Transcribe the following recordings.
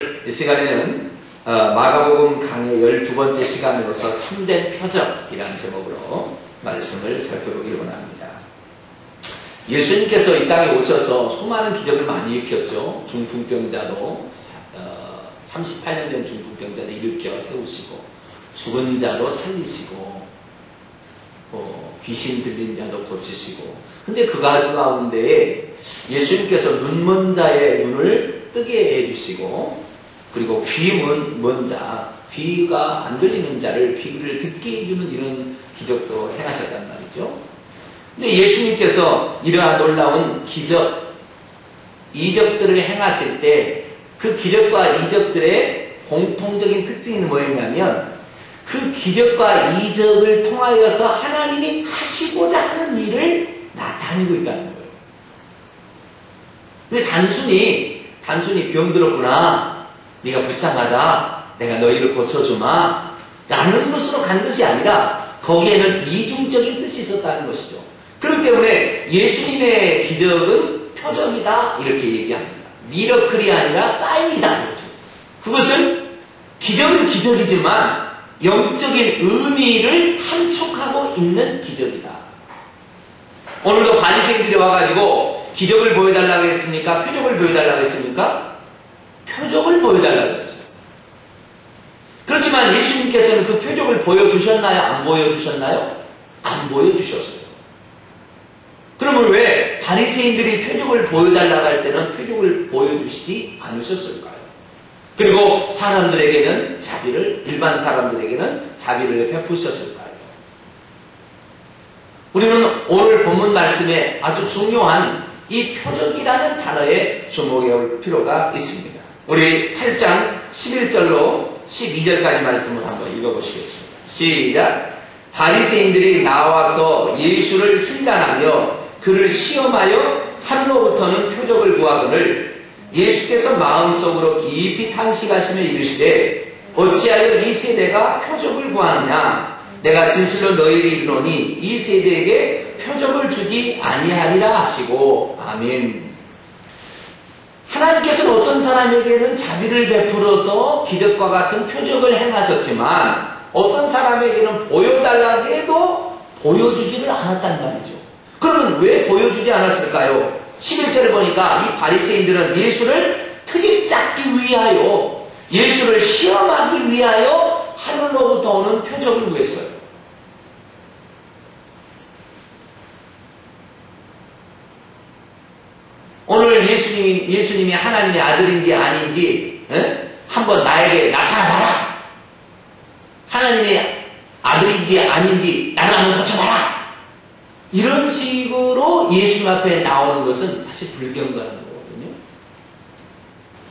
이 시간에는 마가복음 강의 12번째 시간으로서 참된 표적이라는 제목으로 말씀을 살펴보기로 원합니다. 예수님께서 이 땅에 오셔서 수많은 기적을 많이 일으켰죠. 중풍병자도 38년 된 중풍병자도 일으켜 세우시고, 죽은 자도 살리시고, 귀신 들린 자도 고치시고. 근데 그 가운데에 예수님께서 눈먼 자의 눈을 뜨게 해주시고, 그리고 귀 먼 자, 귀가 안 들리는 자를 귀를 듣게 해주는 이런 기적도 행하셨단 말이죠. 근데 예수님께서 이러한 놀라운 기적, 이적들을 행하실 때 그 기적과 이적들의 공통적인 특징이 뭐였냐면, 그 기적과 이적을 통하여서 하나님이 하시고자 하는 일을 나타내고 있다는 거예요. 근데 단순히 병들었구나, 네가 불쌍하다, 내가 너희를 고쳐주마 라는 것으로 간 것이 아니라 거기에는 이중적인 뜻이 있었다는 것이죠. 그렇기 때문에 예수님의 기적은 표적이다 이렇게 얘기합니다. 미러클이 아니라 사인이다 그렇죠. 그것은 기적은 기적이지만 영적인 의미를 함축하고 있는 기적이다. 오늘도 바리새인들이 와가지고 기적을 보여달라고 했습니까? 표적을 보여달라고 했습니까? 표적을 보여달라고 했어요. 그렇지만 예수님께서는 그 표적을 보여주셨나요? 안 보여주셨나요? 안 보여주셨어요. 그러면 왜 바리새인들이 표적을 보여달라고 할 때는 표적을 보여주시지 않으셨을까요? 그리고 일반 사람들에게는 자비를 베푸셨을까요? 우리는 오늘 본문 말씀에 아주 중요한 이 표적이라는 단어에 주목해 볼 필요가 있습니다. 우리 8장 11절로 12절까지 말씀을 한번 읽어보시겠습니다. 시작. 바리새인들이 나와서 예수를 힐난하며 그를 시험하여 하늘로부터는 표적을 구하거늘 예수께서 마음속으로 깊이 탄식하시며 이르시되 어찌하여 이 세대가 표적을 구하느냐? 내가 진실로 너희에게 이르노니 이 세대에게 표적을 주지 아니하리라 하시고. 아멘. 하나님께서는 어떤 사람에게는 자비를 베풀어서 기적과 같은 표적을 행하셨지만 어떤 사람에게는 보여달라고 해도 보여주지를 않았단 말이죠. 그러면 왜 보여주지 않았을까요? 11절에 보니까 이 바리새인들은 예수를 트집잡기 위하여, 예수를 시험하기 위하여 하늘로부터 오는 표적을 구했어요. 오늘 예수님이 하나님의 아들인지 아닌지 한번 나에게 나타나봐라. 하나님의 아들인지 아닌지 나를 한번 고쳐봐라. 이런 식으로 예수님 앞에 나오는 것은 사실 불경건한 거거든요.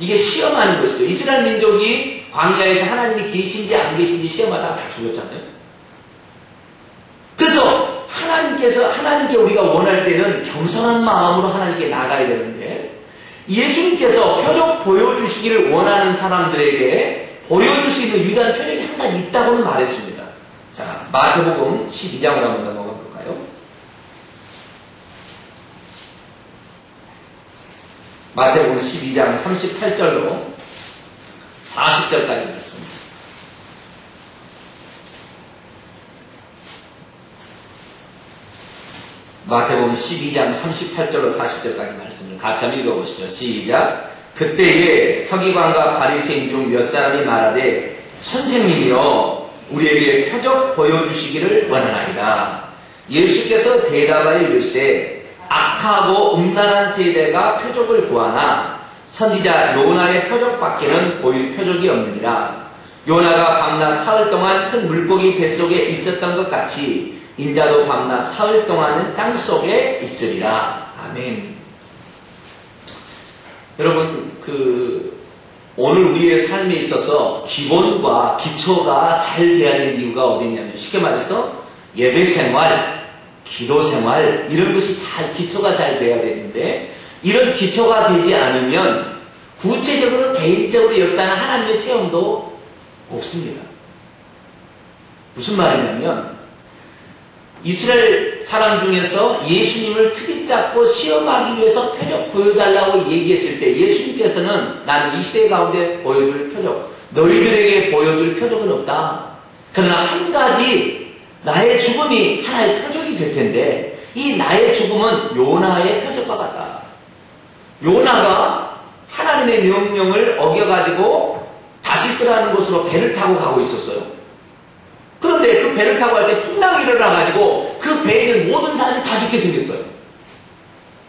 이게 시험하는 것이죠. 이스라엘 민족이 광야에서 하나님이 계신지 안 계신지 시험하다가 다 죽었잖아요. 그래서 하나님께 우리가 원할 때는 겸손한 마음으로 하나님께 나가야 되는데, 예수님께서 표적 보여주시기를 원하는 사람들에게 보여줄 수 있는 유일한 표적이 하나 있다고는 말했습니다. 자, 마태복음 12장으로 한번 넘어가 볼까요? 마태복음 12장 38절로 40절까지 읽겠습니다. 마태복음 12장 38절로 40절까지 말씀을 같이 한번 읽어보시죠. 시작. 그때에 서기관과 바리새인 중 몇 사람이 말하되 선생님이여 우리에게 표적 보여주시기를 원하나이다. 예수께서 대답하여 이르시되 악하고 음란한 세대가 표적을 구하나 선지자 요나의 표적밖에는 보일 표적이 없느니라. 요나가 밤낮 사흘 동안 큰 물고기 뱃속에 있었던 것 같이 인자도 밤낮 사흘 동안은 땅속에 있으리라. 아멘. 여러분, 오늘 우리의 삶에 있어서 기본과 기초가 잘 돼야 되는 이유가 어디냐면, 쉽게 말해서 예배 생활, 기도 생활, 이런 것이 기초가 잘 돼야 되는데, 이런 기초가 되지 않으면 구체적으로 개인적으로 역사하는 하나님의 체험도 없습니다. 무슨 말이냐면, 이스라엘 사람 중에서 예수님을 트집 잡고 시험하기 위해서 표적 보여달라고 얘기했을 때 예수님께서는 나는 이 시대 가운데 보여줄 표적, 너희들에게 보여줄 표적은 없다. 그러나 한 가지 나의 죽음이 하나의 표적이 될 텐데 이 나의 죽음은 요나의 표적과 같다. 요나가 하나님의 명령을 어겨가지고 다시스라는 곳으로 배를 타고 가고 있었어요. 그런데 그 배를 타고 갈 때 풍랑이 일어나가지고 그 배에 있는 모든 사람이 다 죽게 생겼어요.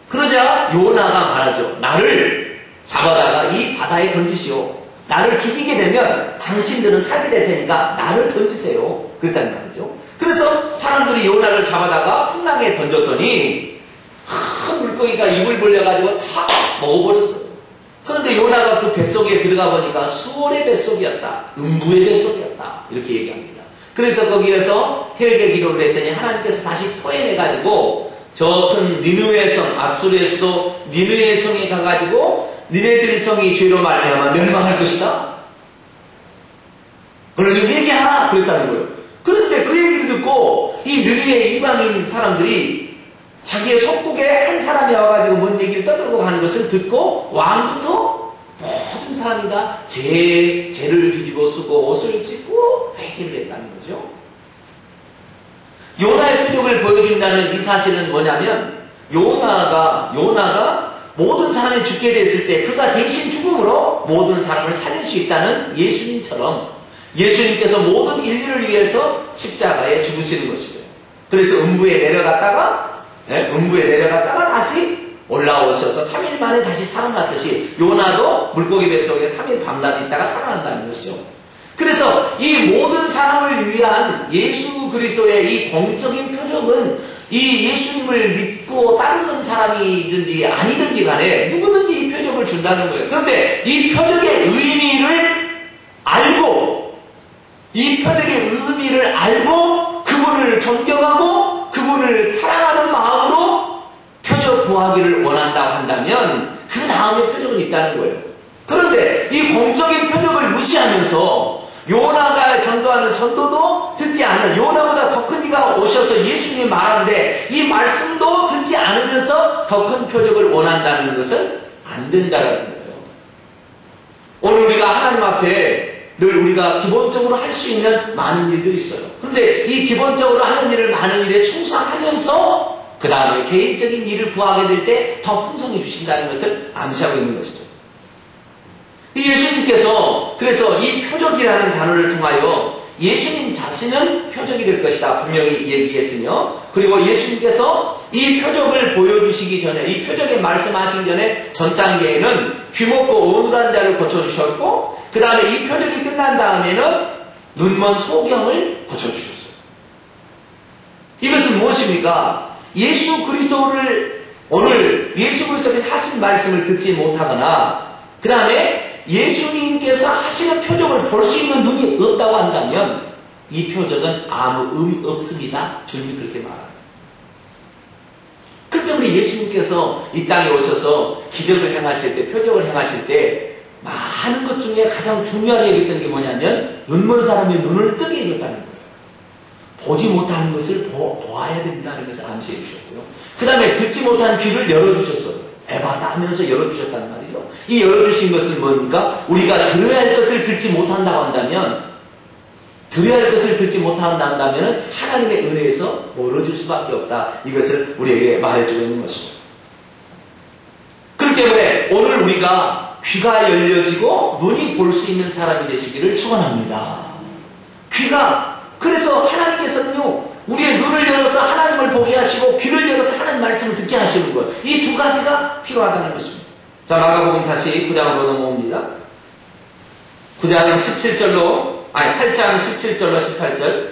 그러자 요나가 말하죠. 나를 잡아다가 이 바다에 던지시오. 나를 죽이게 되면 당신들은 살게 될 테니까 나를 던지세요. 그랬다는 말이죠. 그래서 사람들이 요나를 잡아다가 풍랑에 던졌더니 큰 물고기가 입을 벌려가지고 다 먹어버렸어요. 그런데 요나가 그 뱃속에 들어가 보니까 수월의 뱃속이었다. 음부의 뱃속이었다. 이렇게 얘기합니다. 그래서 거기에서 회개 기도를 했더니 하나님께서 다시 토해내가지고 저 큰 니느웨 성, 아수르의 수도 니느웨 성에 가가지고 니네들 성이 죄로 말미암아 멸망할 것이다. 그러니 회개하라 그랬다는 거예요. 그런데 그 얘기를 듣고 이 니느웨 이방인 사람들이 자기의 속국에 한 사람이 와가지고 뭔 얘기를 떠들고 가는 것을 듣고 왕부터 모든 사람이 다 죄를 뒤집어 쓰고 옷을 찢고 회개를 했다는 거죠. 요나의 표적을 보여준다는 이 사실은 뭐냐면 요나가 모든 사람이 죽게 됐을 때 그가 대신 죽음으로 모든 사람을 살릴 수 있다는 예수님처럼 예수님께서 모든 인류를 위해서 십자가에 죽으시는 것이죠. 그래서 음부에 내려갔다가 다시 올라오셔서 3일 만에 다시 살아났듯이 요나도 물고기 뱃속에 3일 밤낮 있다가 살아난다는 것이죠. 그래서 이 모든 사람을 위한 예수 그리스도의 이 공적인 표적은 이 예수님을 믿고 따르는 사람이든지 아니든지 간에 누구든지 이 표적을 준다는 거예요. 그런데 이 표적의 의미를 알고 그분을 존경하고 그분을 사랑하는 마음으로 표적 구하기를 원한다고 한다면 그 다음에 표적은 있다는 거예요. 그런데 이 공적인 표적을 무시하면서 요나가 전도하는 전도도 듣지 않는 요나보다 더 큰 이가 오셔서 예수님이 말하는데 이 말씀도 듣지 않으면서 더 큰 표적을 원한다는 것은 안 된다는 거예요. 오늘 우리가 하나님 앞에 늘 우리가 기본적으로 할 수 있는 많은 일들이 있어요. 그런데 이 기본적으로 하는 일을 많은 일에 충성하면서 그 다음에 개인적인 일을 구하게 될 때 더 풍성해 주신다는 것을 암시하고 있는 것이죠. 예수님께서 그래서 이 표적이라는 단어를 통하여 예수님 자신은 표적이 될 것이다 분명히 얘기했으며 그리고 예수님께서 이 표적을 보여주시기 전에 이 표적에 말씀하시기 전에 전 단계에는 귀먹고 어눌한 자를 고쳐주셨고 그 다음에 이 표적이 끝난 다음에는 눈먼 소경을 고쳐주셨어요. 이것은 무엇입니까? 예수 그리스도를 오늘 예수 그리스도께서 하신 말씀을 듣지 못하거나 그 다음에 예수님께서 하시는 표적을 볼 수 있는 눈이 없다고 한다면 이 표적은 아무 의미 없습니다. 주님이 그렇게 말합니다. 그렇기 때문에 예수님께서 이 땅에 오셔서 기적을 행하실 때 표적을 행하실 때 많은 것 중에 가장 중요하게 얘기했던 게 뭐냐면 눈먼 사람의 눈을 뜨게 해줬다는 거예요. 보지 못하는 것을 보아야 된다는 것을 암시해 주셨고요. 그 다음에 듣지 못한 귀를 열어주셨어요. 에바다 하면서 열어주셨단 말이죠. 이 열어주신 것은 뭡니까? 우리가 들어야 할 것을 듣지 못한다고 한다면 하나님의 은혜에서 멀어질 수밖에 없다. 이것을 우리에게 말해주고 있는 것입니다. 그렇기 때문에 오늘 우리가 귀가 열려지고 눈이 볼 수 있는 사람이 되시기를 축원합니다. 그래서 하나님께서는요 우리의 눈을 열어서 하나님을 보게 하시고 귀를 열어서 하나님 말씀을 듣게 하시는 거예요. 이 두 가지가 필요하다는 것입니다. 자, 마가복음 다시 9장으로 넘어옵니다. 8장 17절로 18절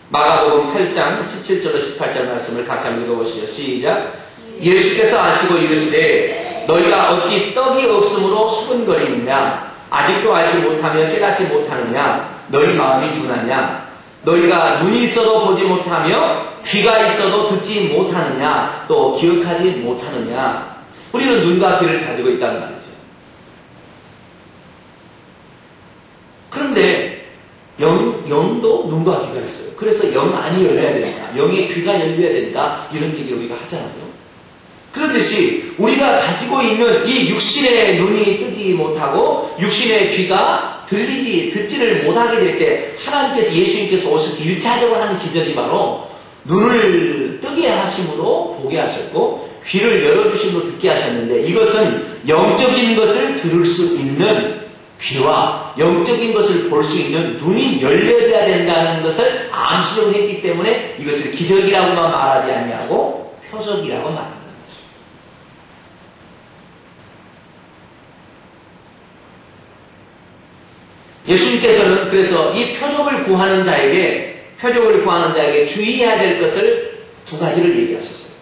마가복음 8장 17절로 18절 말씀을 각자 읽어보시죠. 시작. 예수께서 아시고 이르시되 너희가 어찌 떡이 없으므로 수근거리느냐 아직도 알지 못하며 깨닫지 못하느냐 너희 마음이 둔하냐 너희가 눈이 있어도 보지 못하며 귀가 있어도 듣지 못하느냐 또 기억하지 못하느냐. 우리는 눈과 귀를 가지고 있다는 말이죠. 그런데 영도 눈과 귀가 있어요. 그래서 영 안이 열려야 되니까, 영의 귀가 열려야 되니까 이런 얘기를 우리가 하잖아요. 그렇듯이 우리가 가지고 있는 이 육신의 눈이 뜨지 못하고 육신의 귀가 듣지를 못하게 될 때 하나님께서 예수님께서 오셔서 1차적으로 하는 기적이 바로 눈을 뜨게 하심으로 보게 하셨고 귀를 열어주심으로 듣게 하셨는데, 이것은 영적인 것을 들을 수 있는 귀와 영적인 것을 볼 수 있는 눈이 열려져야 된다는 것을 암시적으로 했기 때문에 이것을 기적이라고만 말하지 아니하고 표적이라고 말합니다. 예수님께서는 그래서 이 표적을 구하는 자에게 주의해야 될 것을 두 가지를 얘기하셨어요.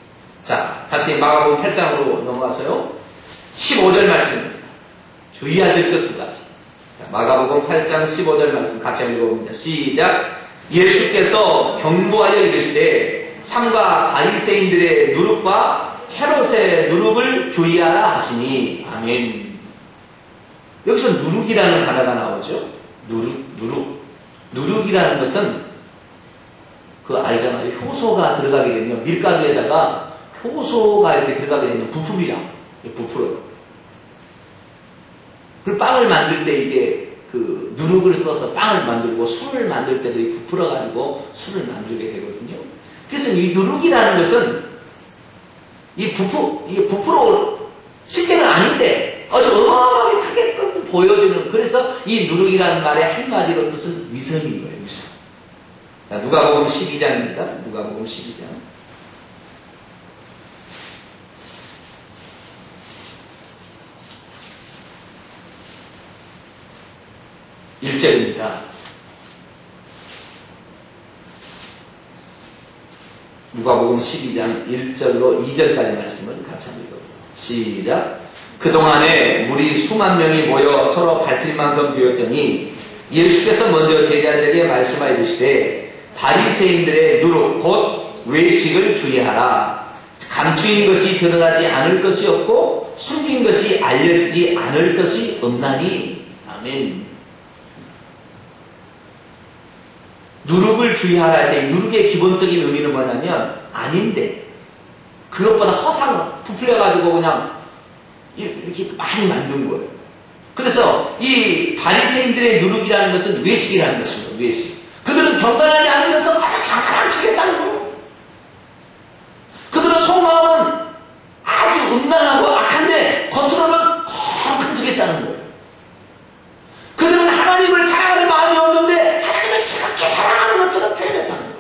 자, 다시 마가복음 8장으로 넘어가서요. 15절 말씀입니다. 주의해야 될 것 두 가지. 자, 마가복음 8장 15절 말씀 같이 읽어봅니다. 시작. 예수께서 경고하여 이르시되 삼가 바리새인들의 누룩과 헤롯의 누룩을 주의하라 하시니. 아멘. 여기서 누룩이라는 단어가 나오죠. 누룩이라는 것은 알잖아요. 효소가 들어가게 되면 밀가루에다가 효소가 이렇게 들어가게 되면 부풀이죠. 부풀어요. 그리고 빵을 만들 때 이게 누룩을 써서 빵을 만들고 술을 만들 때도 부풀어가지고 술을 만들게 되거든요. 그래서 이 누룩이라는 것은 이게 부풀어 실제는 아닌데 아주 어마어마하게 크게 보여주는, 그래서 이 누룩이라는 말의 한마디로 뜻은 위선인 거예요. 위선. 자, 누가복음 12장입니다. 누가복음 12장. 1절입니다. 누가복음 12장 1절로 2절까지 말씀을 같이 한번 읽어보죠. 시작. 그동안에 무리 수만 명이 모여 서로 밟힐 만큼 되었더니 예수께서 먼저 제자들에게 말씀하여 이르시되 바리새인들의 누룩 곧 외식을 주의하라. 감추인 것이 드러나지 않을 것이 없고 숨긴 것이 알려지지 않을 것이 없나니. 아멘. 누룩을 주의하라 할 때 누룩의 기본적인 의미는 뭐냐면 아닌데 그것보다 허상 부풀려가지고 그냥 이렇게 많이 만든 거예요. 그래서 이 바리새인들의 누룩이라는 것은 외식이라는 것입니다. 외식. 그들은 경건하지 않으면서 아주 강하게 치겠다는 거예요. 그들은 속마음은 아주 음란하고 악한데 겉으로는 거룩한 척했다는 거예요. 그들은 하나님을 사랑하는 마음이 없는데 하나님을 지극히 사랑하는 것처럼 표현했다는 거예요.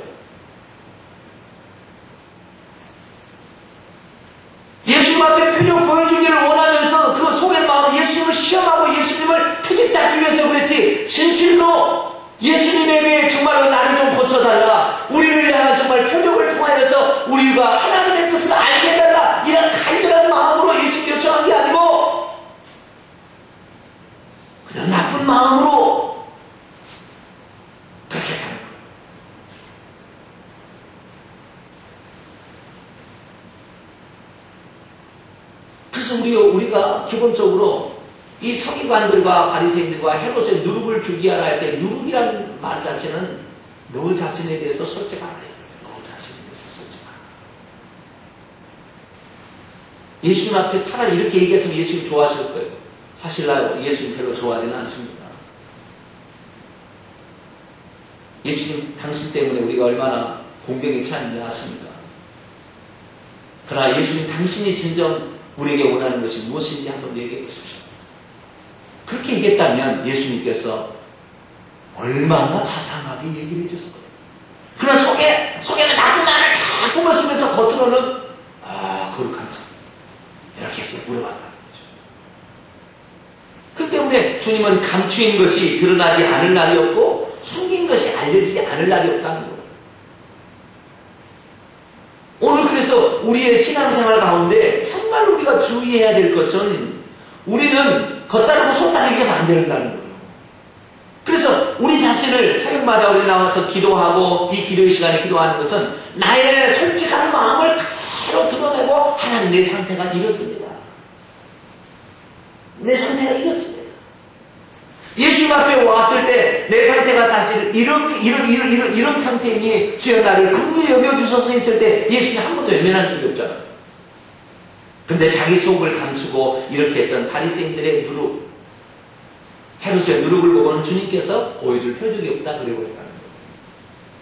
예수님 앞에 표적 보여주기를 원하면서 그 속의 마음, 예수님을 시험하고 예수님을 트집 잡기 위해서 그랬지, 진실로 예수님에게 정말로 나를 좀 고쳐달라, 우리를 향한 정말 표적을 통하여서 우리가 하나님의 뜻을 알게 해달라, 이런 간절한 마음으로 예수님 요청한 게 아니고 그냥 나쁜 마음으로 그렇게 했다는 거예요. 그래서 우리가 기본적으로 이 서기관들과 바리새인들과 헤롯의 누룩을 주기하라 할 때 누룩이라는 말 자체는 너 자신에 대해서 솔직하라. 너 자신에 대해서 솔직하라. 예수님 앞에 차라리 이렇게 얘기했으면 예수님 좋아하실 거예요. 사실 나 예수님 별로 좋아하지는 않습니다. 예수님 당신 때문에 우리가 얼마나 공경에 처한지 아십니까? 그러나 예수님 당신이 진정 우리에게 원하는 것이 무엇인지 한번 얘기해 보십시오. 그렇게 얘기했다면 예수님께서 얼마나 자상하게 얘기를 해줬을 거예요. 그러나 속에는 나쁜 말을 다 꾸몄으면서 겉으로는 거룩한 척 이렇게 해서 물어봤다는 거죠. 그 때문에 주님은 감추인 것이 드러나지 않을 날이 없고 숨긴 것이 알려지지 않을 날이 없다는 거예요. 오늘 그래서 우리의 신앙생활 가운데 정말 우리가 주의해야 될 것은 우리는 겉다르고 속다르게 만든다는 거예요. 그래서 우리 자신을 새벽마다 우리 나와서 기도하고 이 기도의 시간에 기도하는 것은 나의 솔직한 마음을 그대로 드러내고 하나님 내 상태가 이렇습니다. 내 상태가 이렇습니다. 예수님 앞에 왔을 때 내 상태가 사실 이런 상태이니 주여 나를 긍휼히 여겨주소서 했을 때 예수님이 한 번도 외면한 적이 없잖아요. 근데 자기 속을 감추고 이렇게 했던 바리새인들의 누룩, 헤롯의 누룩을 보고는 주님께서 보여줄 표적이 없다 그러고 있다는 거예요.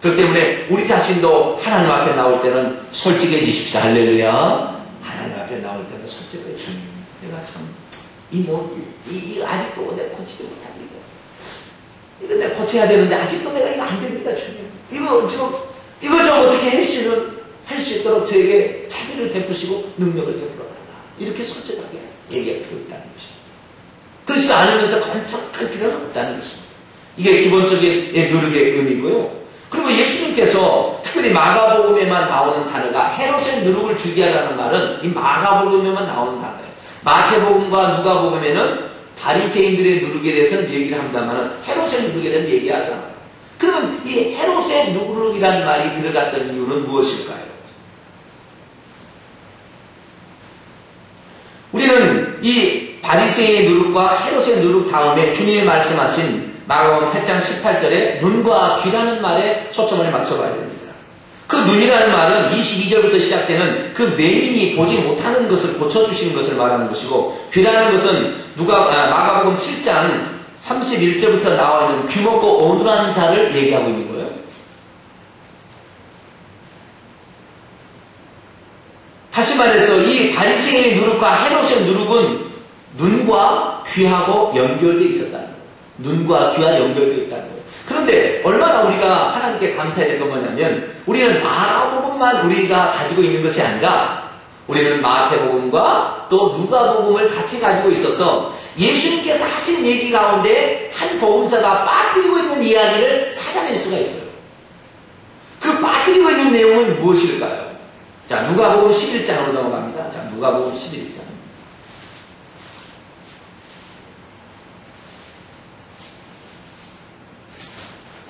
그렇기 때문에 우리 자신도 하나님 앞에 나올 때는 솔직해지십시오. 할렐루야. 하나님 앞에 나올 때는 솔직해. 주님, 내가 참 아직도 내가 고치지 못합니다. 이거 내가 고쳐야 되는데 아직도 내가 이거 안 됩니다. 주님, 이거 좀 어떻게 할 수 있도록 저에게 자비를 베푸시고 능력을 베풀어 달라. 이렇게 솔직하게 얘기할 필요 있다는 것입니다. 그렇지 않으면서 건척할 필요는 없다는 것입니다. 이게 기본적인 누룩의 의미고요. 그리고 예수님께서 특별히 마가복음에만 나오는 단어가 헤롯의 누룩을 주게 하라는 말은 이 마가복음에만 나오는 단어예요. 마태복음과 누가복음에는 바리새인들의 누룩에 대해서는 얘기를 합니다만 헤롯의 누룩에 대해서는 얘기하잖아요. 그러면 이 헤롯의 누룩이라는 말이 들어갔던 이유는 무엇일까요? 우리는 이 바리새인의 누룩과 헤롯의 누룩 다음에 주님이 말씀하신 마가복음 8장 18절에 눈과 귀라는 말에 초점을 맞춰봐야 됩니다. 그 눈이라는 말은 22절부터 시작되는 그 맹인이 보지 못하는 것을 고쳐주시는 것을 말하는 것이고, 귀라는 것은 마가복음 7장 31절부터 나와 있는 귀먹고 어눌한 자를 얘기하고 있는 거예요. 다시 말해서 이 바리새인의 누룩과 헤롯의 누룩은 눈과 귀하고 연결되어 있었다는 거예요. 눈과 귀와 연결되어 있다는 거예요. 그런데 얼마나 우리가 하나님께 감사해야 될 건 뭐냐면, 우리는 마가복음만 우리가 가지고 있는 것이 아니라 우리는 마태복음과 또 누가복음을 같이 가지고 있어서 예수님께서 하신 얘기 가운데 한 복음서가 빠뜨리고 있는 이야기를 찾아낼 수가 있어요. 그 빠뜨리고 있는 내용은 무엇일까요? 자, 누가복음 11장으로 넘어갑니다. 자, 누가복음 11장.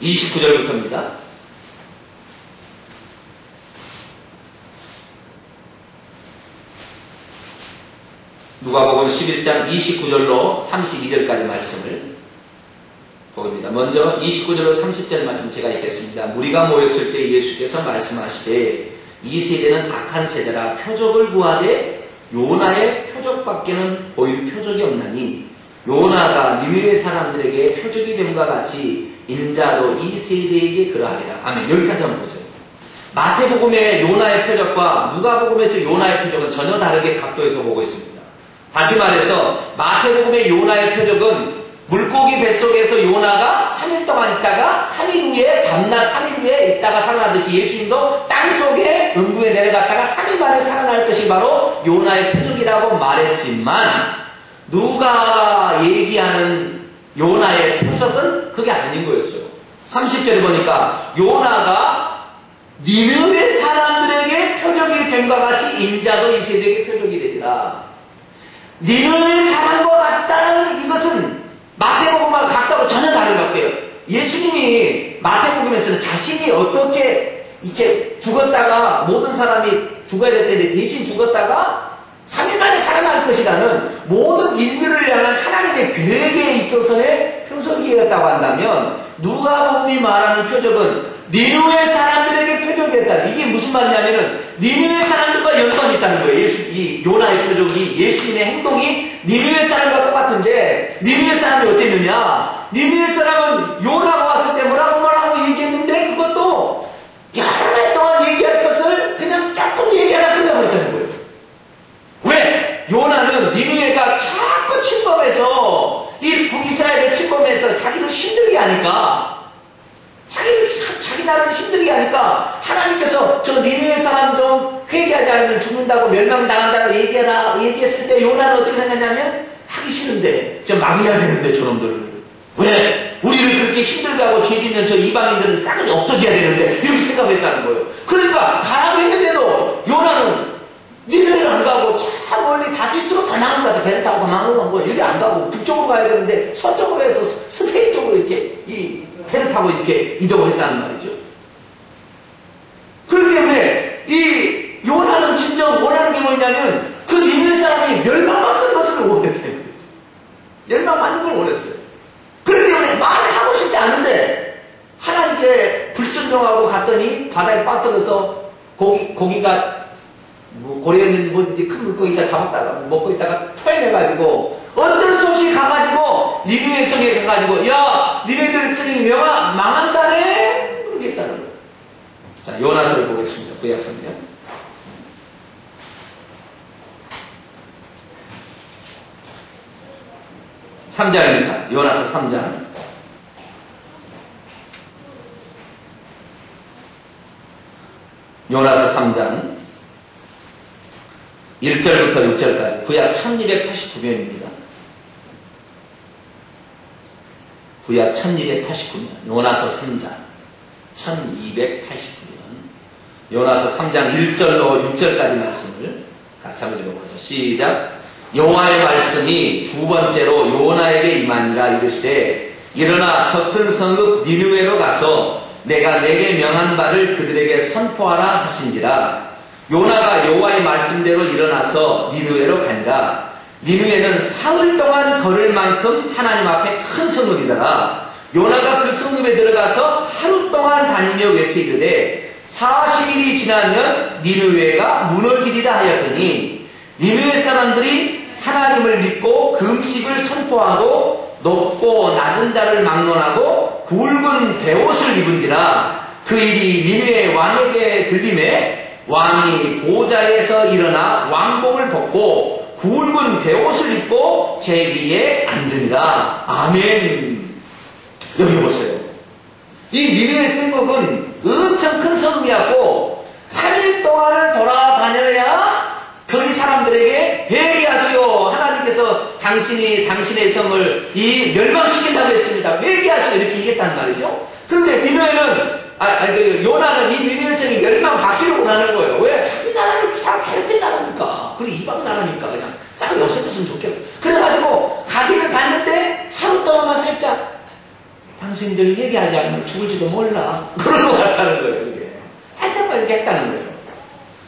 (29절부터입니다) 누가복음 11장 29절로 32절까지 말씀을 보입니다. 먼저 29절로 30절 말씀 제가 읽겠습니다. 무리가 모였을 때 예수께서 말씀하시되 이 세대는 악한 세대라 표적을 구하되 요나의 표적밖에는 보일 표적이 없나니 요나가 니느웨 사람들에게 표적이 됨과 같이 인자도 이 세대에게 그러하리라. 아멘. 여기까지 한번 보세요. 마태복음의 요나의 표적과 누가복음에서 요나의 표적은 전혀 다르게 각도에서 보고 있습니다. 다시 말해서 마태복음의 요나의 표적은 물고기 뱃속에서 요나가 3일 동안 있다가 3일 후에 밤낮 3일 후에 있다가 살아나듯이 예수님도 땅속에 음부에 내려갔다가 3일 만에 살아날 것이 바로 요나의 표적이라고 말했지만, 누가가 얘기하는 요나의 표적은 그게 아닌 거였어요. 30절에 보니까 요나가 니느웨 사람들에게 표적이 됨과 같이 인자도 이 세대에게 표적이 되리라. 니느웨 사람과 같다는 이것은 마태복음과 같다고 전혀 다른 것 같아요. 예수님이 마태복음에서는 자신이 어떻게 이렇게 죽었다가 모든 사람이 죽어야 될 텐데 대신 죽었다가 3일 만에 살아날 것이라는 모든 인류를 향한 하나님의 계획에 있어서의 표적이었다고 한다면, 누가복음이 말하는 표적은 니느웨 사람들에게 표적이었다. 이게 무슨 말이냐면은 니느웨 사람들과 연관이 있다는 거예요. 이 요나의 표적이, 예수님의 행동이 니느웨 사람과 똑같은데, 니느웨 사람이 어땠느냐? 니느웨 사람은 요나가 왔을 때 뭐라고 얘기했는데 그것도 여러 달 동안 얘기할 것을 그냥 조금 얘기하다 끝내버렸다는 거예요. 왜? 요나는 니느웨가 자꾸 침범해서 이 북이스라엘을 침범해서 자기를 힘들게 하니까, 자기 나라를 힘들게 하니까 하나님께서 저 니느웨 사람 좀 회개하지 않으면 죽는다고 멸망당한다고 얘기했을 때 요나는 어떻게 생각했냐면, 하기 싫은데 좀 막아야 되는데 저놈들을 왜? 우리를 그렇게 힘들게 하고 죄 짓는 저 이방인들은 싸그리 없어져야 되는데 이렇게 생각했다는 거예요. 그러니까 가라고 했는데도 요나는 니느웨를 안 가고 저 멀리 다시스로 도망간 것 같아. 배를 타고 도망간 거예요. 이렇게 안 가고 북쪽으로 가야 되는데 서쪽으로 해서 스페인 쪽으로 이렇게 배를 타고 이렇게 이동을 했다는 말이죠. 그렇기 때문에 이 요나는 진정 원하는 게 뭐냐면 그 니느웨 사람이 멸망받는 것을 원했대요. 멸망받는 걸 원했어요. 그렇기 이제 불순종하고 갔더니 바다에 빠뜨려서 고기가 뭐 고래였는지 뭐든지 큰 물고기가 잡았다가 먹고 있다가 토해내가지고 어쩔 수 없이 가가지고 니느웨 성에 가가지고 야 니네들 성이 망한다네 그러겠다는 거예요. 자, 요나서를 보겠습니다. 구약성경 3장입니다. 요나서 3장. 요나서 3장 1절부터 6절까지 구약 1289년입니다. 구약 1289년 요나서 3장 1289년 요나서 3장 1절로 6절까지 말씀을 같이 한번 읽어보죠. 시작. 여호와의 말씀이 두 번째로 요나에게 임하니라 이르시되 일어나 저 큰 성읍 니느웨로 가서 내가 내게 명한 바를 그들에게 선포하라 하신지라. 요나가 여호와의 말씀대로 일어나서 니느웨로 가니라. 니느웨는 사흘 동안 걸을 만큼 하나님 앞에 큰 성읍이더라. 요나가 그 성읍에 들어가서 하루 동안 다니며 외치이르되 40일이 지나면 니느웨가 무너지리라 하였더니 니느웨 사람들이 하나님을 믿고 금식을 선포하고 높고 낮은 자를 막론하고 굵은 베옷을 입은지라. 그 일이 니느웨 왕에게 들림에 왕이 보좌에서 일어나 왕복을 벗고 굵은 베옷을 입고 제위에 앉으니라. 아멘. 여기 보세요. 이 니느웨 성읍은 엄청 큰 성읍이었고 3일 동안을 돌아다녀야 거기 사람들에게 회개하시오. 하나님께서 당신의 성을 멸망시킨다고 했습니다. 회개하시오. 이렇게 얘기했단 말이죠. 그런데 니느웨는 요나는 이 니느웨 성이 멸망받기를 원하는 거예요. 왜? 자기 나라를 괴롭힌 나라니까. 그리고 이방 나라니까 그냥 싹이 없어졌으면 좋겠어. 그래가지고 가기를 갔는데 하루 동안만 살짝 당신들 회개하지 않으면 죽을지도 몰라. 그런 것 같다는 거예요. 이게. 살짝만 이렇게 했다는 거예요.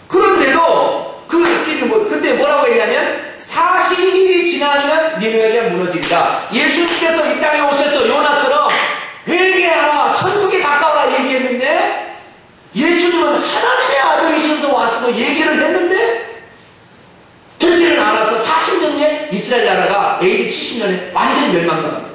그런데도 그때 뭐라고 했냐면 40일이 지나면 니느웨가 무너지리라. 예수님께서 이 땅에 오셔서 요나처럼 회개하라 천국에 가까워라 얘기했는데 예수님은 하나님의 아들이셔서 와서 얘기를 했는데 되지는 않아서 40년에 이스라엘 나라가 AD 70년에 완전히 멸망당합니다.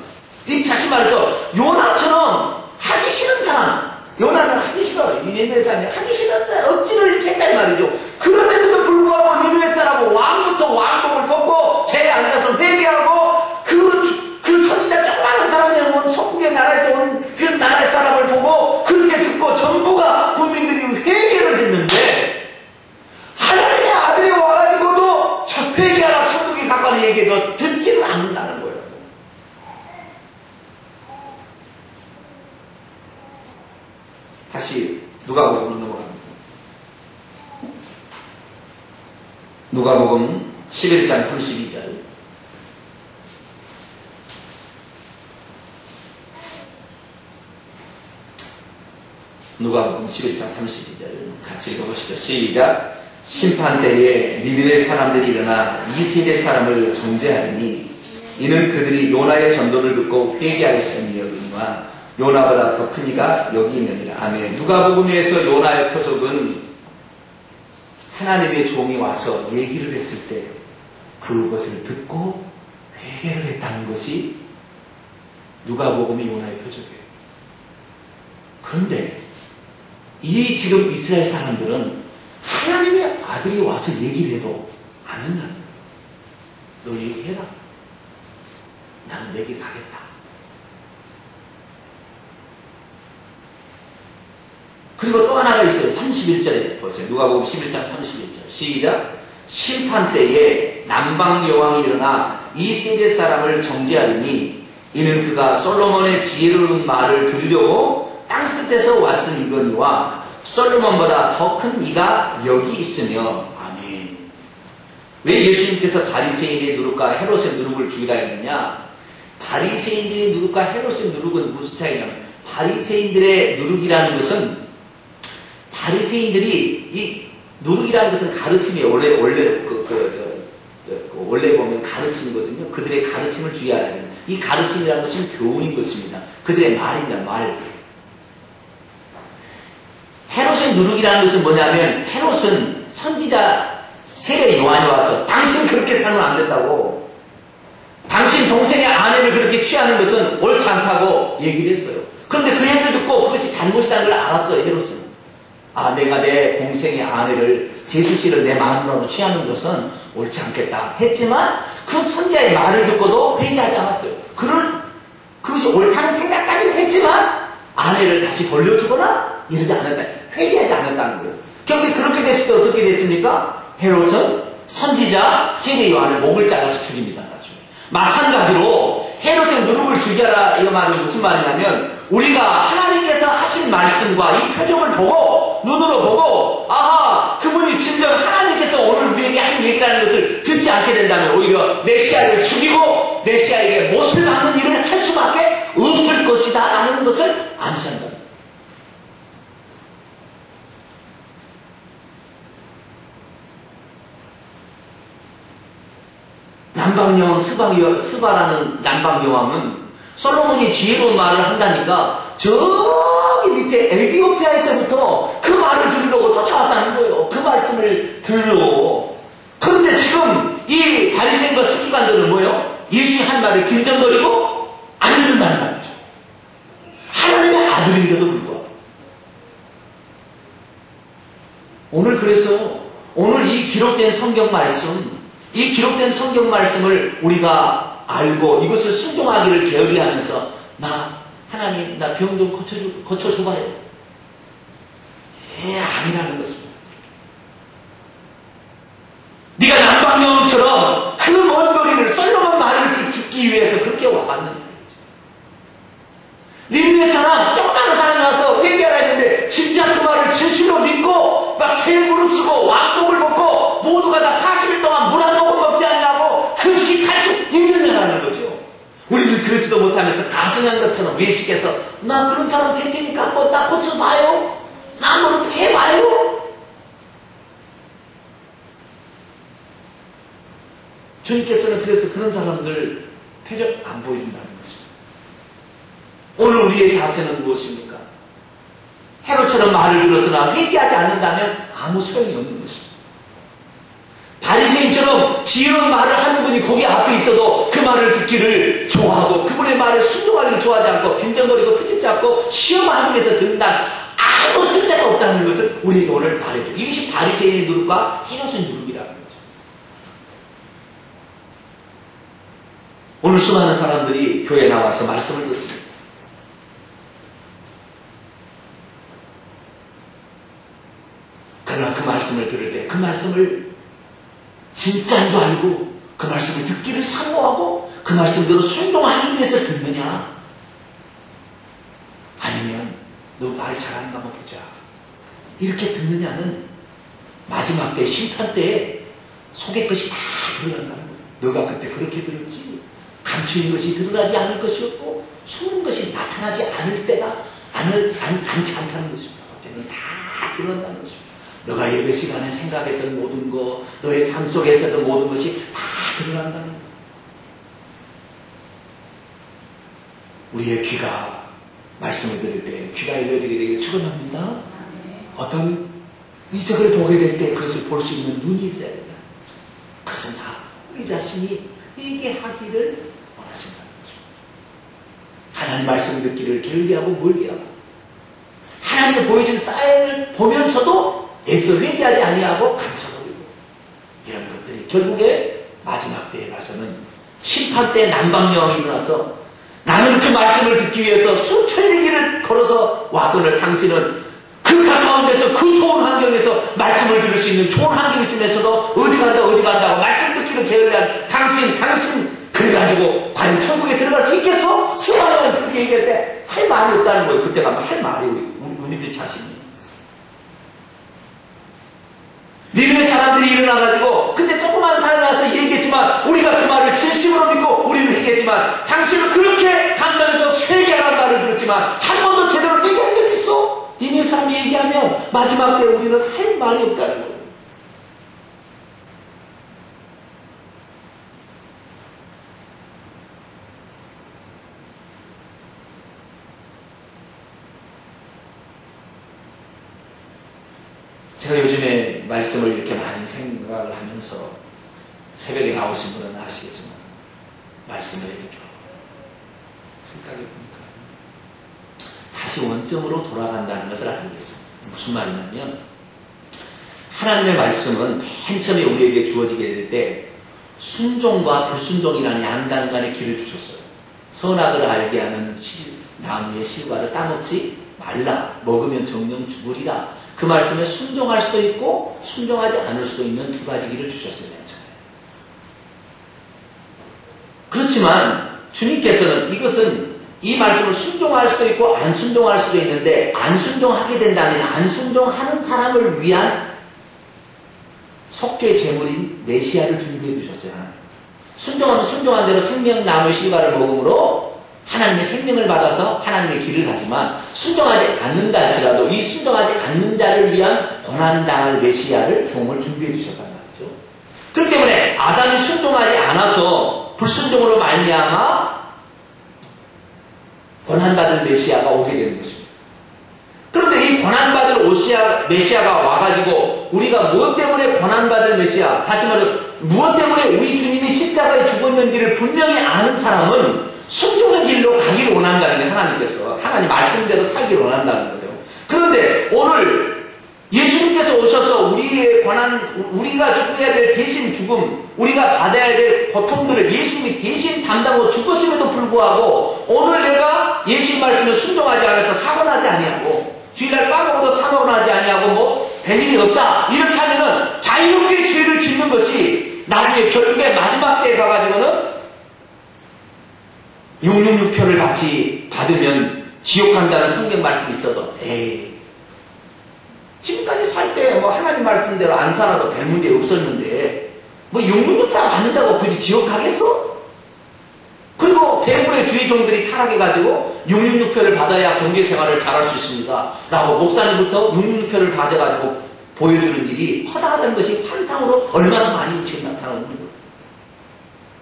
이 다시 말해서 요나처럼 하기 싫은 사람, 요나는 하기 싫어. 니느웨 사람이 하기 싫은데 억지로 이렇게 했단 말이죠. 그런데도 불구하고 니느웨 사람은 왕부터 왕복을 벗고 제에 앉아서 회개하고 그 선지자 조그마한 사람이 온 속국의 나라에서 온 그 나라의 사람을 보고 그렇게 듣고 전부가 국민들이 회개를 했는데 하나님의 아들이 와가지고도 회개하라 천국에 가까운 얘기도 듣지는 않는다는 거예요. 다시 누가복음으로 넘어갑니다. 누가복음 11장 32절. 누가복음 11장 32절 같이 읽어보시죠. 시작. 심판때에 니느웨 사람들이 일어나 이 세대 사람을 정죄하리니 이는 그들이 요나의 전도를 듣고 회개하였으니 여기니와 요나보다 더 큰 이가 여기 있느니라. 아멘. 누가복음에서 요나의 표적은 하나님의 종이 와서 얘기를 했을 때 그것을 듣고 회개를 했다는 것이 누가복음의 요나의 표적이에요. 그런데 이 지금 이스라엘 사람들은 하나님의 아들이 와서 얘기를 해도 안 한다. 너 얘기해라. 나는 내 길 가겠다. 그리고 또 하나가 있어요. 31절에 보세요. 누가복음 11장 31절. 시작. 심판때에 남방 여왕이 일어나 이 세대 사람을 정죄하리니 이는 그가 솔로몬의 지혜로운 말을 들으려고 땅끝에서 왔으니거니와 솔로몬보다 더 큰 이가 여기 있으며. 아멘. 왜 예수님께서 바리새인의 누룩과 헤롯의 누룩을 죽이라 했느냐? 바리새인들의 누룩과 헤롯의 누룩은 무슨 차이냐면 바리새인들의 누룩이라는 것은 바리새인들이 이 누룩이라는 것은 가르침이 원래 보면 가르침이거든요. 그들의 가르침을 주의하라. 이 가르침이라는 것은 교훈인 것입니다. 그들의 말입니다. 말. 헤롯의 누룩이라는 것은 뭐냐면 헤롯은 선지자 세례 요한이 와서 당신 그렇게 살면 안 된다고, 당신 동생의 아내를 그렇게 취하는 것은 옳지 않다고 얘기를 했어요. 그런데 그 얘기를 듣고 그것이 잘못이라는 걸 알았어요. 헤롯은. 아, 내가 내 동생의 아내를, 제수씨를 내 마누라로 취하는 것은 옳지 않겠다 했지만 그 선지자의 말을 듣고도 회개하지 않았어요. 그것이 옳다는 생각까지는 했지만 아내를 다시 돌려주거나 이러지 않았다. 회개하지 않았다는 거예요. 결국에 그렇게 됐을 때 어떻게 됐습니까? 헤롯은 선지자 세례 요한을 목을 잘라서 죽입니다. 마찬가지로 헤롯의 누룩을 죽여라, 이거 말은 무슨 말이냐면, 우리가 하나님께서 하신 말씀과 이 표정을 보고, 눈으로 보고, 아하, 그분이 진정 하나님께서 오늘 우리에게 한 얘기라는 것을 듣지 않게 된다면 오히려 메시아를 죽이고 메시아에게 못을 박는 일을 할 수밖에 없을 것이다 라는 것을 암시한다. 남방여왕 스바라는 남방여왕은 솔로몬이 지혜로운 말을 한다니까 저기 밑에 에티오피아에서부터 그 말을 들으려고 쫓아왔다는 거예요. 그 말씀을 들으려고. 그런데 지금 이 바리새인과 서기관들은 뭐예요? 예수의 한 말을 빈정거리고 안 듣는다는 말이죠. 하나님의 아들인데도 불구하고. 오늘 그래서 오늘 이 기록된 성경 말씀을 우리가 알고 이것을 순종하기를 게으리하면서 하나님 나 병 좀 고쳐줘봐요. 아니라는 것입니다. 네가 남방여왕처럼 그 먼 거리를 솔로몬 말을 듣기 위해서 그렇게 와봤는데 니느웨 사람 조그마한 사람이 와서 회개하라 했는데 진짜 그 말을 진실로 믿고 막 제 무릎 쓰고 왕복을 벗고 모두가 다 40일 동안 물 한 모금 먹지 않냐고 금식할 수 있느냐라는 거죠. 우리는 그러지도 못하면서 가증한 것처럼 외식해서 나 그런 사람 될 테니까 한번 나 고쳐봐요. 나 한번 어떻게 해봐요. 주님께서는 그래서 그런 사람들 표적 안 보여준다는 것입니다. 오늘 우리의 자세는 무엇입니까? 헤롯처럼 말을 들었으나 회개하지 않는다면 아무 소용이 없는 것입니다. 바리새인처럼 지혜로운 말을 하는 분이 거기 앞에 있어도 그 말을 듣기를 좋아하고 그분의 말에 순종하기를 좋아하지 않고 빈정거리고 트집지 않고 시험하기 위해서 듣는다. 아무 쓸데가 없다는 것을 우리에게 오늘 말해줘. 이것이 바리새인의 누룩과 헤롯의 누룩이라는 거죠. 오늘 수많은 사람들이 교회에 나와서 말씀을 듣습니다. 그러나 그 말씀을 들을 때 그 말씀을 진짜인 줄 알고 그 말씀을 듣기를 사모하고 그 말씀대로 순종하기 위해서 듣느냐? 아니면 너 말 잘하는가 한번 보자. 이렇게 듣느냐는 마지막 때 심판 때에 속의 것이 다 드러난다는 거예요. 너가 그때 그렇게 들었지. 감추인 것이 드러나지 않을 것이었고 숨은 것이 나타나지 않을 때가 않지 않다는 것입니다. 그때는 다 드러난다는 것입니다. 너가 예배 시간에 생각했던 모든 것, 너의 삶 속에서 했던 모든 것이 다 드러난다는 거예요. 우리의 귀가 말씀을 들을 때 귀가 열려지게 되길 축원합니다. 어떤 이적을 보게 될 때 그것을 볼 수 있는 눈이 있어야 된다. 그것은 다 우리 자신이 회개하기를 원하신다는 거죠. 하나님 말씀 듣기를 게을리하고 멀게하고 하나님을 보여준 사인을 보면서도 애써 회개하지 아니하고 감춰버리고 이런 것들이 결국에 마지막 때에 가서는 심판 때 남방여왕이 일어나서 나는 그 말씀을 듣기 위해서 수천 리 길을 걸어서 왔거늘 당신은 그 가까운 데서 그 좋은 환경에서 말씀을 들을 수 있는 좋은 환경이 있으면서도 어디 간다고 말씀 듣기를 게을리한 당신 그래가지고 과연 천국에 들어갈 수 있겠어? 스바냐는 그렇게 얘기할 때 할 말이 없다는 거예요. 그때 가면 할 말이 우리들 자신이. 니네 사람들이 일어나가지고 그때 조그마한 사람이 와서 얘기했지만 우리가 그 말을 진심으로 믿고 우리는 회개했지만 당신은 그렇게 간다면서 회개하라는 말을 들었지만 한 번도 제대로 얘기한 적 있어? 니네 사람이 얘기하면 마지막 때 우리는 할 말이 없다는 거예요. 제가 요즘에 말씀을 이렇게 많이 생각을 하면서 새벽에 나오신 분은 아시겠지만 말씀을 이렇게 쭉 생각해 보니까 다시 원점으로 돌아간다는 것을 알게 됐어요. 무슨 말이냐면 하나님의 말씀은 맨 처음에 우리에게 주어지게 될 때 순종과 불순종이라는 양단간의 길을 주셨어요. 선악을 알게 하는 나무의 실과를 따먹지 말라. 먹으면 정령 죽으리라. 그 말씀에 순종할 수도 있고 순종하지 않을 수도 있는 두 가지 길을 주셨어요. 그렇지만 주님께서는 이 말씀을 순종할 수도 있고 안 순종할 수도 있는데 안 순종하게 된다면 안 순종하는 사람을 위한 속죄의 제물인 메시아를 준비해 주셨어요. 순종하면 순종한 대로 생명나무의 실과를 먹음으로 하나님의 생명을 받아서 하나님의 길을 가지만 순종하지 않는다 할지라도 이 순종하지 않는 자를 위한 고난당할 메시아를 종을 준비해 주셨단 말이죠. 그렇기 때문에 아담이 순종하지 않아서 불순종으로 말미암아 고난받을 메시아가 오게 되는 것입니다. 그런데 이 고난받을 메시아가 와가지고 우리가 무엇 때문에 고난받을 메시아, 다시 말해서 무엇 때문에 우리 주님이 십자가에 죽었는지를 분명히 아는 사람은 순종의 길로 가기를 원한다는 게 하나님께서 하나님 말씀대로 살기를 원한다는 거예요. 그런데 오늘 예수님께서 오셔서 우리의 우리가 죽어야 될 대신 죽음, 우리가 받아야 될 고통들을 예수님이 대신 담당하고 죽었음에도 불구하고 오늘 내가 예수님 말씀을 순종하지 않아서 사고 나지 아니하고 주일날 빠먹어도 사고 나지 아니하고 별일이 없다 이렇게 하면은 자유롭게 죄를 짓는 것이 나중에 결국에 마지막 때에 가가지고는 666표를 받으면 지옥 간다는 성경 말씀이 있어도 지금까지 살 때 하나님 말씀대로 안 살아도 별 문제 없었는데 666표 맞는다고 굳이 지옥 가겠어? 그리고 대부분의 주의 종들이 타락해가지고 666표를 받아야 경제생활을 잘할 수 있습니다 라고 목사님부터 666표를 받아가지고 보여주는 일이 허다하다는 것이 환상으로 얼마나 많이 지금 나타나는 거예요.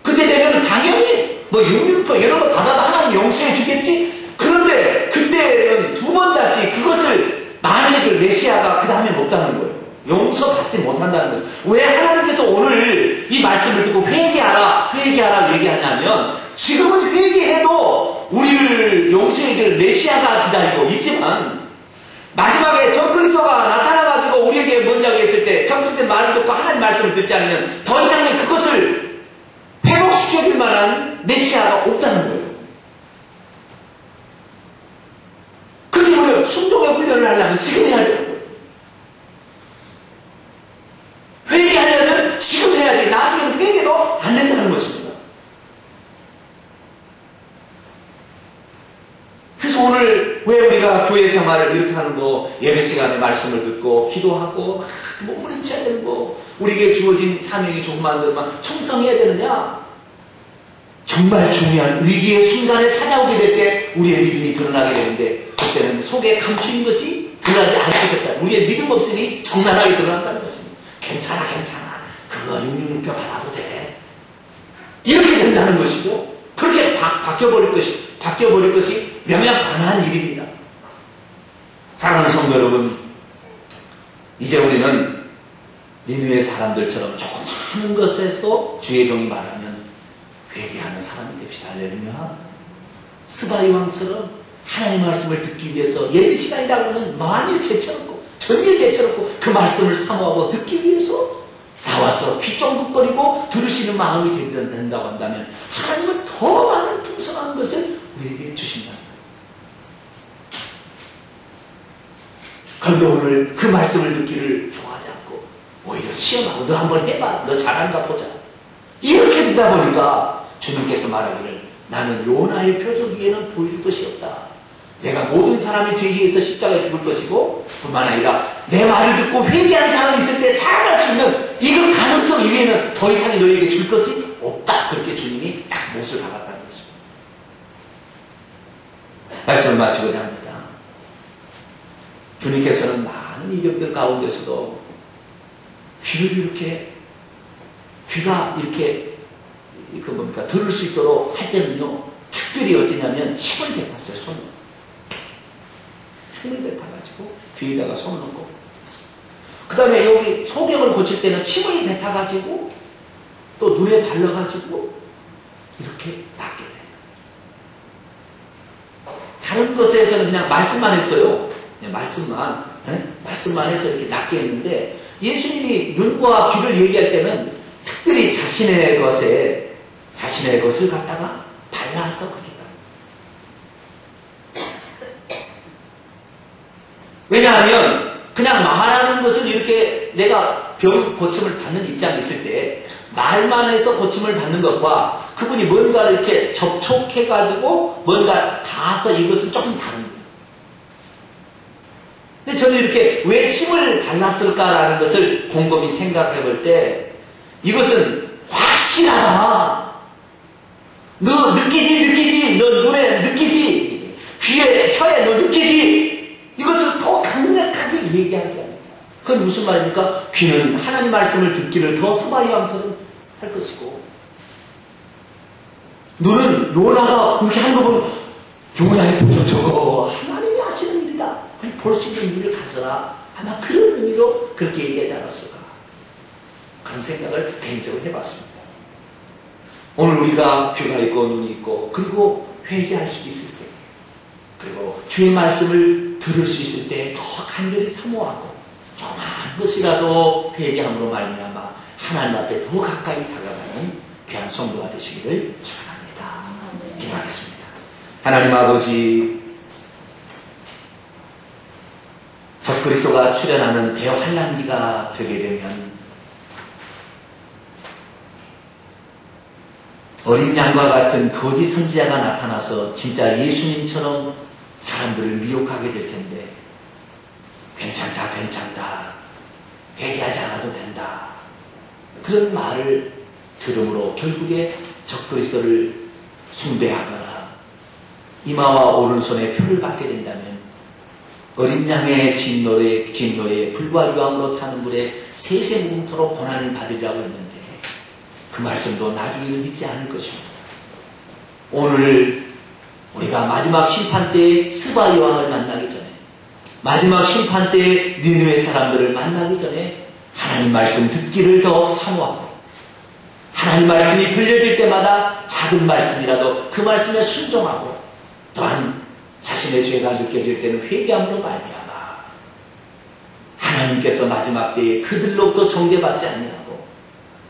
그때 되면 당연히 666표 이런 거 받아도 하나님 용서해 주겠지? 그런데 그때는 두 번 다시 그것을 만약에 그 메시아가 그 다음에 없다는 거예요. 용서받지 못한다는 거예요. 왜 하나님께서 오늘 이 말씀을 듣고 회개하라 얘기하냐면 지금은 회개해도 우리를 용서해 줄 메시아가 기다리고 있지만 마지막에 적그리스도가 나타나가지고 우리에게 뭔냐고 했을 때 적그리스도의 말을 듣고 하나님 말씀을 듣지 않으면 더 이상의 그것을 회복시켜줄 만한 메시아가 없다는 거예요. 그렇게 우리가 순종의 훈련을 하려면 지금 해야 되는 거예요. 회개하려면 지금 해야 돼. 나중에는 회개도 안 된다는 것입니다. 그래서 오늘 왜 우리가 교회 생활을 이렇게 하는 거, 예배 시간에 말씀을 듣고 기도하고 몸을 힘써야 되는 거, 우리에게 주어진 사명이 조그만 것만 충성해야 되느냐? 정말 중요한 위기의 순간에 찾아오게 될 때 우리의 믿음이 드러나게 되는데 그때는 속에 감추인 것이 드러나지 않게 됐다. 우리의 믿음 없음이 적나라하게 드러난다는 것입니다. 괜찮아. 그거 666표 받아도 돼. 이렇게 된다는 것이고 그렇게 바뀌어버릴 것이 명확한 일입니다. 사랑하는 성도 여러분, 이제 우리는 니느웨 사람들처럼 조그마한 것에서 주의 종이 말하면 회개하는 사람이 됩시다. 할렐루야. 스바이 왕처럼 하나님의 말씀을 듣기 위해서 예배 시간이라고 하면 만일 제쳐놓고 전일 제쳐놓고 그 말씀을 사모하고 듣기 위해서 나와서 귀쫑긋거리고 들으시는 마음이 된다고 한다면 하나님은 더 많은 풍성한 것을 우리에게 주신다. 그런데 오늘 그 말씀을 듣기를 좋아하지 않고 오히려 시험하고 너 한번 해봐. 너 잘하는가 보자. 이렇게 듣다 보니까 주님께서 말하기를 나는 요나의 표적 위에는 보여줄 것이 없다. 내가 모든 사람이 죄에 의해서 십자가에 죽을 것이고 뿐만 아니라 내 말을 듣고 회개한 사람이 있을 때 살아갈 수 있는 이런 가능성 이외에는 더 이상 너에게 줄 것이 없다. 그렇게 주님이 딱 못을 박았다는 것입니다. 말씀을 마치고자 합니다. 주님께서는 많은 이적들 가운데서도 귀가 이렇게 들을 수 있도록 할 때는요, 특별히 어디냐면 힘을 뱉었어요. 힘을 뱉어가지고 귀에다가 손을 넣고 그 다음에 여기 소경을 고칠 때는 침을 뱉어가지고 또 눈에 발라가지고 이렇게 낫게 돼요. 다른 것에서는 그냥 말씀만 했어요. 그냥 말씀만 해서 이렇게 낫게 했는데 예수님이 눈과 귀를 얘기할 때는 특별히 자신의 것을 갖다가 발라서 그렇게 왜냐하면 그냥 말하는 것을 이렇게 내가 병 고침을 받는 입장에 있을 때 말만 해서 고침을 받는 것과 그분이 뭔가를 이렇게 접촉해가지고 뭔가 닿아서 이것은 조금 다른 거예요. 근데 저는 이렇게 왜 침을 발랐을까라는 것을 곰곰이 생각해 볼 때 이것은 확실하다. 너 느끼지? 너 눈에 느끼지? 귀에, 혀에 너 느끼지? 이것을 더 강력하게 얘기하게 합니다. 그건 무슨 말입니까? 귀는 하나님 말씀을 듣기를 더 스바이왕처럼 할 것이고 눈은 요나가 그렇게 하는 거 보면 요나의 보죠. 저거 하나님이 하시는 일이다. 볼 수 있는 눈을 가져라. 아마 그런 의미로 그렇게 얘기하지 않았을까. 그런 생각을 개인적으로 해봤습니다. 오늘 우리가 귀가 있고 눈이 있고 그리고 회개할 수 있을 때 그리고 주의 말씀을 들을 수 있을 때 더 간절히 사모하고 조그마한 것이라도 회개함으로 말미암아 하나님 앞에 더 가까이 다가가는 귀한 성도가 되시기를 축원합니다. 기도하겠습니다. 하나님 아버지, 적그리스도가 출현하는 대환란기가 되게 되면 어린 양과 같은 거짓 선지자가 나타나서 진짜 예수님처럼 사람들을 미혹하게 될 텐데 괜찮다 회개하지 않아도 된다 그런 말을 들음으로 결국에 적그리스도를 숭배하거나 이마와 오른손에 표를 받게 된다면 어린 양의 진노에 불과 유황으로 타는 물에 세세 묵음토록 고난을 받으리라고 했는데 그 말씀도 나중에는 믿지 않을 것입니다. 오늘 우리가 마지막 심판 때에 스바 여왕을 만나기 전에 마지막 심판 때에 니느웨 사람들을 만나기 전에 하나님 말씀 듣기를 더 사모하고 하나님 말씀이 들려질 때마다 작은 말씀이라도 그 말씀에 순종하고 또한 자신의 죄가 느껴질 때는 회개함으로 말미암아 하나님께서 마지막 때에 그들로부터 정죄받지 아니하고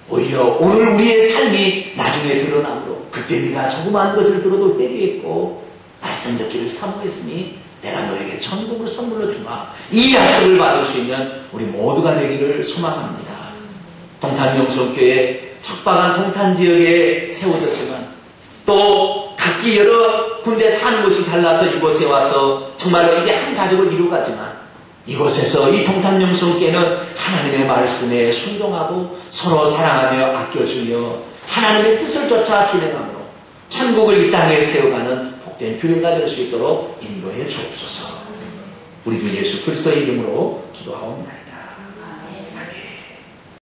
오히려 오늘 우리의 삶이 나중에 드러나므로 그때 네가 조그마한 것을 들어도 회개했고 말씀 듣기를 사모했으니 내가 너에게 천국을 선물로 주마. 이 약속을 받을 수 있는 우리 모두가 되기를 소망합니다. 동탄영성교회 척박한 동탄지역에 세워졌지만 또 각기 여러 군데 사는 곳이 달라서 이곳에 와서 정말로 이제 한 가족을 이루어가지만 이곳에서 이 동탄영성교회는 하나님의 말씀에 순종하고 서로 사랑하며 아껴주며 하나님의 뜻을 쫓아 준행함으로 천국을 이 땅에 세워가는 복된 교회가 될 수 있도록 인도해 주옵소서. 우리 주 예수 그리스도의 이름으로 기도하옵나이다.